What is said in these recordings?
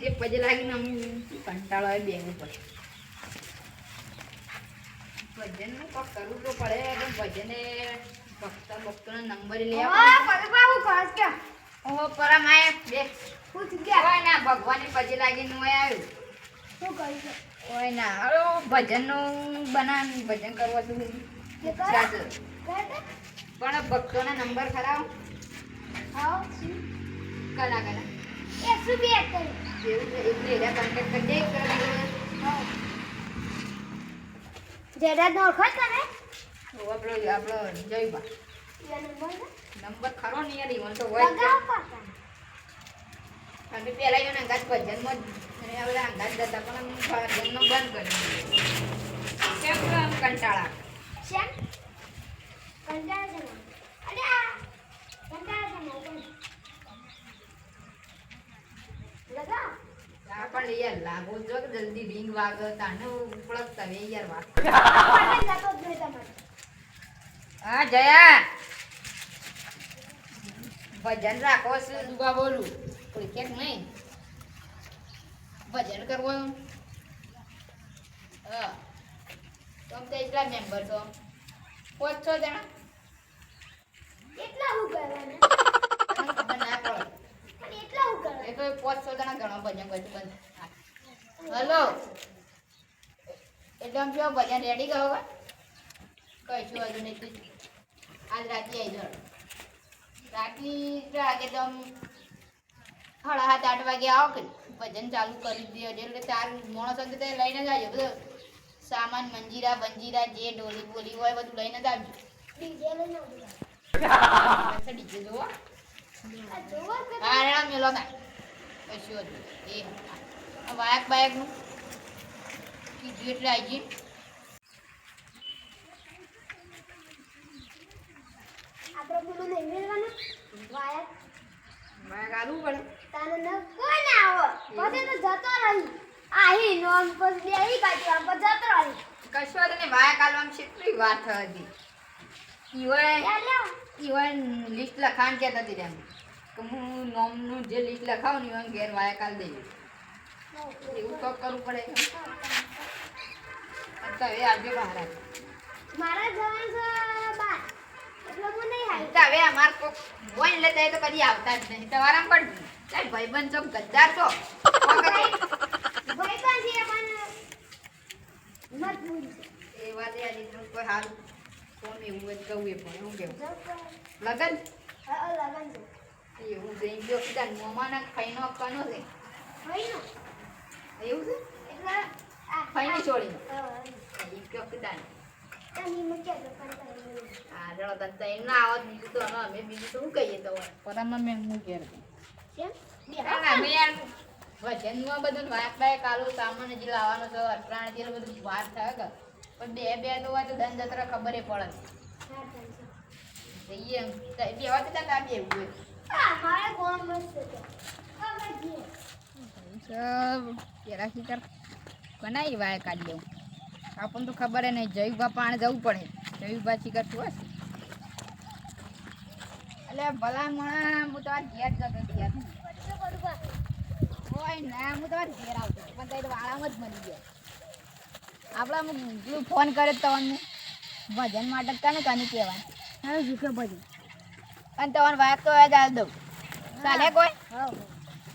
પગે પગે લાગીને આમ કંટાળો આવે બેગું પડે ભજનનું કોક કરવું તો પડે પણ ભજને ભક્તનો નંબર લે ઓહો પરમાય બે કોઈ ના ભગવાનને પગે લાગીને હું આવ્યું શું કરી છે કોઈ ના હવે ભજનનું બનાવ ભજન કરવા તું ઈચ્છા છે પણ ભક્તોના નંબર ખરાબ હા કના કના 102 કરી એવું છે એટલે એના કોન્ટેક્ટ કરી દે જેડા નો ખત તમે આપણો જયબા નંબર ખરો નહીં યાર ઈવન તો હોય અમે પેલા એને અંગાત ભજનમાં અને હવે અંગાત જતા પણ ભજનનો બંધ કરી કેમ આમ કંટાળા શેમ કંટાળા છે અરે આ કંટાળા છે લગા આ પણ યાર લાગો જો કે જલ્દી રિંગ વાગે તાને ઉપળક તવે યાર વાત જતો જ નહીં તમારે હા જયા ભજન રાખો છે દુબા બોલું કોઈ કેક નહીં ભજન કરવું હા તમે તો એટલા મેમ્બર છો 5-6 જણા એટલા હું કરવાના તમને ખબર ના પડે પણ એટલા હું એ કરવાના તો 5-6 જણા ઘણો ભજન કરશું બંધ હલો એટલે આમ જો ભજન રેડી ગયો હવે કહીશું હજુ નહીં આજ રાતે આવી જાઓ રાતે તો આમ 7:30-8 વાગે આવો કે ભજન ચાલુ કરી દે એટલે 4 માણસો તો લઈને જ આવજો બધો સામાન મંજીરા બંજીરા જે ઢોલી બોલી હોય બધું લઈને જ આવજો ડીજે લઈને આવજો ડીજે જોવો આ જોવા કે હા રેડા મેલો ના કશું હતું એ વાયક બાયકનું કીધું એટલે આવી જઈએ આપણે પેલું નહીં મેળવાનું વાયક વાયક આલવું પડે તાને ન કોઈ ના આવો પછી તો જતો રહી આહી નોમ પર બેહી કાઢી આમ પર જતો રહી કશું હતું ને વાયક આલવામાં કેટલી વાત હતી ઈવન લિસ્ટ લખાણ કહેતા હતી તેમ કે હું નોમનું જે લિસ્ટ લખાવું ને ઈવન ઘેર વાયક આલ દઈએ એવું તો કરવું પડે તો હવે આવજો બહાર આવજો મારા જવાન છે બાર એટલે હું નહીં આવી તો હવે અમાર કોક હોય ને લેતા તો કદી આવતા જ નહીં તમારા પણ ચાલ ભાઈબંધ છો ગદ્દાર છો ભાઈ પણ છે પણ મજબૂરી છે એ વાત યાર કોઈ હારું કોણ એવું જ કહું એ પણ હું કેવું જો લગન હા લગન છે એવું જઈ ગયો કીધા મોમાના ફઈનો કનો છે ભાઈનો એવું છે એટલે આ ફઈની છોડીને હા એ ગયો કીધા તની મુકે તો પણ આ જણો તને તઈ ના આવત બીજું તો અમે બીજું તો શું કહીએ તો પરામાં મેં હું ઘેર કેમ અમે યાર વજનમાં બધું વાંક બાય કાલો સામાન જે લાવવાનો છે અટરાણ જે બધું વાત થાય કે પણ બે તો હોય તો ધન જતરા ખબર પડે જઈએ એમ બે વાત ત્યાં બે એવું હોય આ મારે કોણ મસ્ત છે ખબર છે સબ પેલા શિકાર બનાવી વાય કાઢી દેવું આપણને તો ખબર નહીં જયુબા પાણી જવું પડે જયુબા શિકાર શું હશે એટલે ભલા મણા હું તમારે ઘેર જતો ઘેર હોય ના હું તમારે ઘેર આવતો પણ તો વાળામાં જ મળી ગયા આપણા પેલું ફોન કરે તમને ભજન માટે કને કની કહેવાય હા જીકે ભજન અને તમારે વાત તો જ હાલ દઉં ચાલે કોઈ હા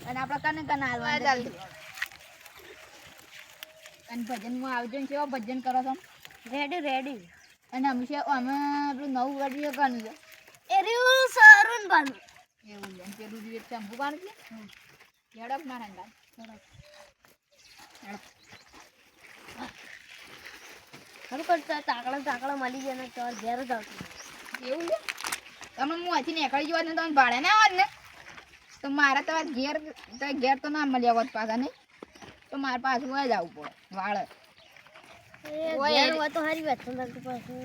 અને આપણે કને હાલવા ચાલ દઉં અને ભજનમાં આવજો ને કેવા ભજન કરો છો રેડી અને અમે પેલું નવું વાળીએ કરવાનું છે એ રહ્યું સરુન બાનું એવું છે પેલું દિવસ શંભુ પાનું છે ઝડપ ના રંગા ખરું કરતા તાકડા મળી ગયા ને તો ઘેર જ આવતું એવું છે તમે હું અહીંથી નીકળી જવા ને તમે ભાડે ના આવત ને તો મારા તમારે ઘેર તો ના મળ્યા હોત પાછા નહીં તો મારે પાછું જ આવવું પડે વાળ ઘેર હોય તો સારી વાત છે પાછું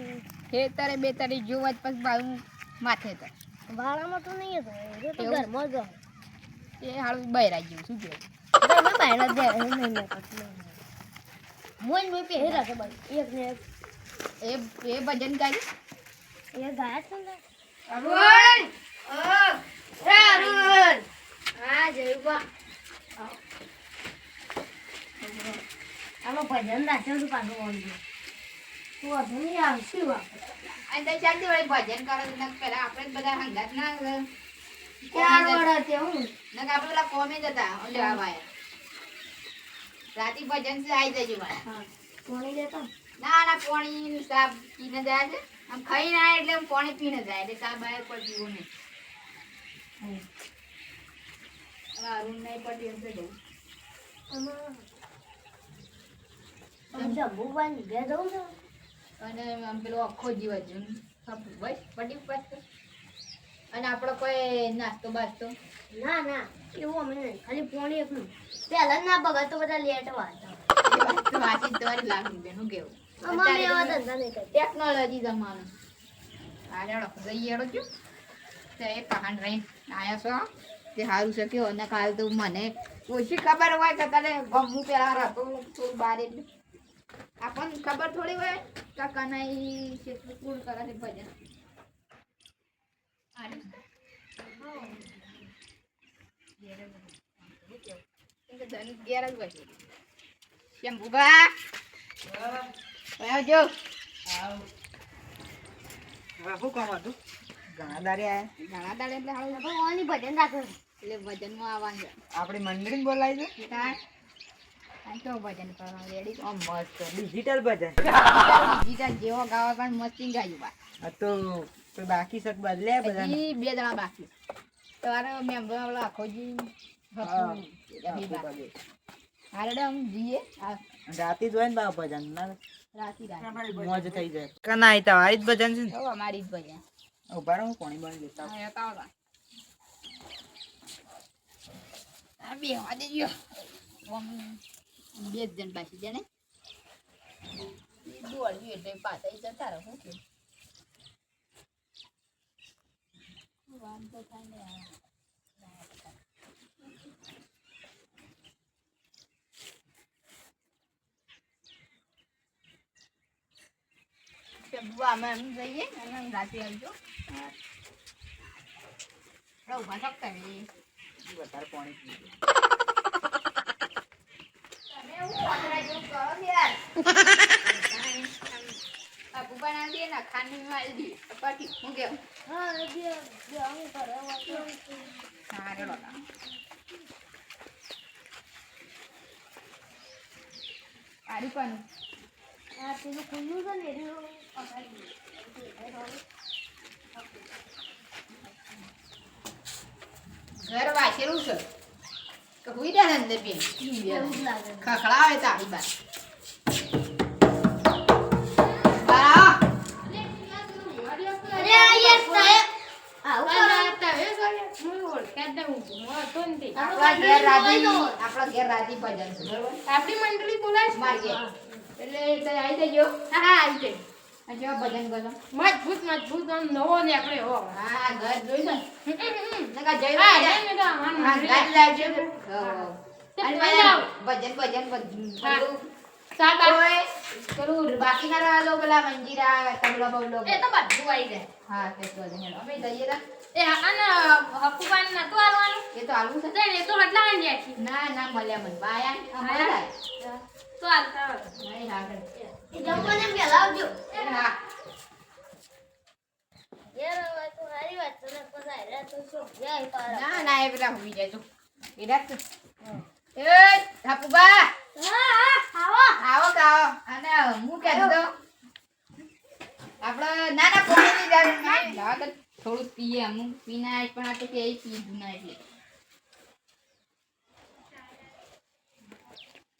ખેતરે બે તારી જોવા જ પછી બાજુ માથે તો વાળામાં તો નહીં હતો એ તો એવું? ઘરમાં જ એ હાલ બહેરા જેવું શું કહેવું તમે બહાર જ જાય નહીં મોઈન મોઈ પહેરી રાખે બસ એક ને એ ભજન ગાય એ ગાયા છે ને અરુણ અરુણ હા જયુબા આમાં ભજન રાખ્યો છું પાછું ઓળજો તું અધૂરી આવશે અને તો ચાલતી વળી ભજન કરે તો પેલા આપણે જ બધા હંગાત ના ચાર વડા તેવું નક આપણે પેલા કોમે જતા લેવા વાયા રાતી ભજન થી આવી જજો મારે હા કોણી લેતો ના ના પાણી સાબ પીને જાય છે આમ ખાઈ ના એટલે પાણી પીને જાય એટલે સાબ બહાર પર પીવું નહીં અરુણ નહીં પડ્યું એમ તો જવું જમ્બુભાઈ ઘેર જવું છે અને આમ પેલો આખો જીવ જ બસ પડી બસ અને આપણો કોઈ નાસ્તો બાસ્તો ના ના એવું અમે નહીં ખાલી પોણી એકનું પહેલા ના બગા તો બધા લેટ વાંચો વાંચી તમારી લાખ રૂપિયાનું કેવું અમારે એવા ધંધા નહીં કરતા ટેકનોલોજી જમાનો આડો જઈએ એડો છું તે કહાન રહી આયા છો તે સારું છે કે અને કાલ તો મને ઓછી ખબર હોય કે તને ગમું પેલા રહેતો થોડું બાર એટલે આપણને ખબર થોડી હોય કાકા ના કેટલું પૂરું કરે છે ભજન ઘેર જ હોય કેમ ભૂગા આવજો શું કામ હતું ઘણા દાડે આયા ઘણા દાડે એટલે હાલ ભગવાનની ભજન રાખો એટલે ભજનમાં આવવાનું છે આપણી મંડળી બોલાવી છે કેવું ભજન કરવાનું રેડી મસ્ત ડિજિટલ ભજન બીજા જેવો ગાવા પણ મસ્તી ગાયું બા આ તો કોઈ બાકી શક બદલ્યા બધા હજી 2 જણા બાકી તમારે મેમ્બર વાળો આખો જી હારડે આમ જઈએ રાતે જ હોય ને બા ભજન ના રાતી રાત મોજ થઈ જાય કના આઈ તમારી જ ભજન છે ને તો અમારી જ ભજન ઉભા રહો કોણી બની લેતા હા એકા આવતા આ બે વાદે ગયો ઓમ 2 જણ બાકી છે ને દોડ્યું એટલે પાછા જતા રહો કે વાંધો થાય ને અમે એમ જઈએ અને રાતે આવજો ઉભા શકતા વધારે પાણી પી તમે એવું કોતરા જેવું કરો ને યાર આ બુબા ના દે ના ખાની માલ દી પાટી હું કેવું હા જે હું કરે વાંચો હા રે લોટા આડી પણ આ પેલું ખુલ્લું છે ને એનું ઘર વાંચેલું છે તો હુઈ દે અંદર બેન ખખડા આવે તાળી બાર અરે આ યાર સાહેબ આવું કરો આપણા ઘેર રાધી ભજન છે બરોબર આપણી મંડળી બોલાય છે? માર ઘેર એટલે તે આવી જજો હા હા આવી જાય આ જેવા ભજન કરો મજબૂત મજબૂત આમ નવો ને આપણે હો હા ઘર જોઈ ને નકા જઈ હા રહ્યા જઈને તો અમારું હા મંડળી. ગાડી લાવજો તે અને પહેલા ભજન ભજન હા. બધું સાત આઠ. ઓય પેલું બાકી ના રહો પેલા મંજીરા તબલો બબલો એ તો બધું આવી જાય હા તે તો જઈને અમે જઈએ તા એ આને હકુબાન નતું આવવાનું એ તો આલુ છે જઈને એ તો હટલા આવી જાય છે. ના ના મળ્યા મને બાયા આયા? તો હાલતા નહીં હા એ જમવાને પહેલા આવજો હા યાર હવે તો સારી વાત છે ને પછી આયરા તો શું જાય તારા ના ના એ પેલા હોઈ જાય જો એ રાત એ થાપુબા હા આવો આવો કાવો અને હું કહેતો તો આપણે ના ના કોઈ નહીં જાવ લાવા તો થોડું પીએ અમુક પીના પણ આ તો કે પીધું ના એટલે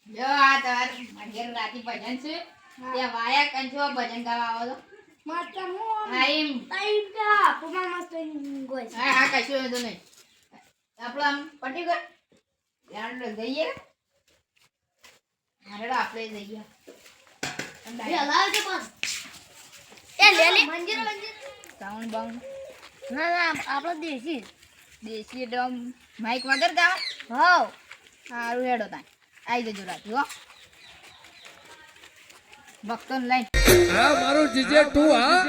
જો આ તાર મારી રાતી ભજન છે ત્યાં વાયા કંચો ભજન ગાવા આવો તો માતા મો હા એમ ટાઈમ કા પમા મસ્ત ગોય હા હા કશું વાંધો નહીં આપણે આમ પટી ગયો યાર જઈએ હારેડો આપણે જઈએ પહેલા આવજો પણ એ લે લે મંજીર સાઉન્ડ બાઉન્ડ ના ના આપણો દેશી દેશી ડમ માઈક વગર ગાવા હાવ સારું હેડો તા આવી જજો રાતે હો ભક્તોને લઈને હા મારું જીજે તું હા